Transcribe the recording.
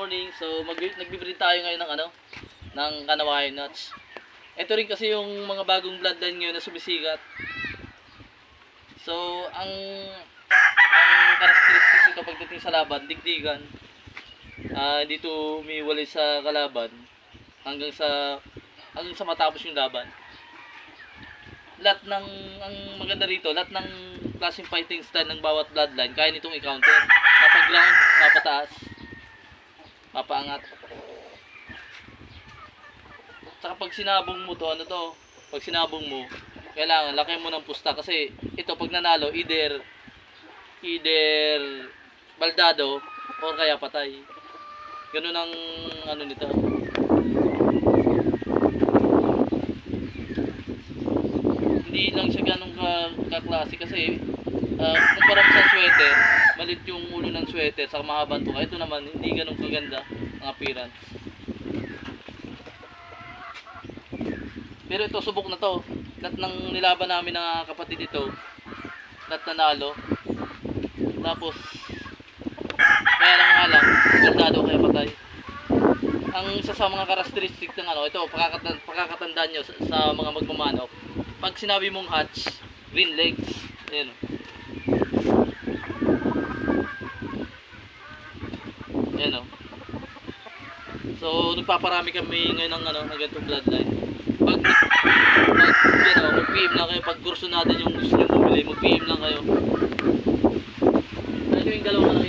morning. So nagbi-breed tayo ngayon ng ng Kanawai nuts. Ito rin kasi yung mga bagong bloodline ngayon na sumisikat. So ang characteristics nito pagdating sa laban, digdigan. Dito umiwalay sa kalaban hanggang sa matapos yung laban. Lahat ng ang maganda rito, lahat ng klaseng fighting style ng bawat bloodline kaya nitong i-counter. Mapa-ground, mapataas, mapaangat. Saka pag sinabong mo to, pag sinabong mo, kailangan laki mo ng pusta kasi ito pag nanalo either baldado or kaya patay. Ganun ang nito. Hindi lang siya ganun kaklase kasi kumpara sa sweater, malit yung ulo ng sweater sa mahabang tuka. Ito naman hindi ganun kaganda ang appearance. Pero ito subok na to. Lahat ng nilaban namin ng kapatid ito, lahat nanalo. Tapos kaya lang baldado kaya patay. Ang isa sa mga characteristic ng ito, pagkakatandaan nyo sa mga magmamanok. Pag sinabi mong hatch, green legs. Ayan. Ayan. So, nagpaparami kami ngayon ng ganitong bloodline. Pag mag-PM lang kayo. Pag kurso natin yung gusto nyo bumili, mag-PM lang kayo. Ano yung dalawa na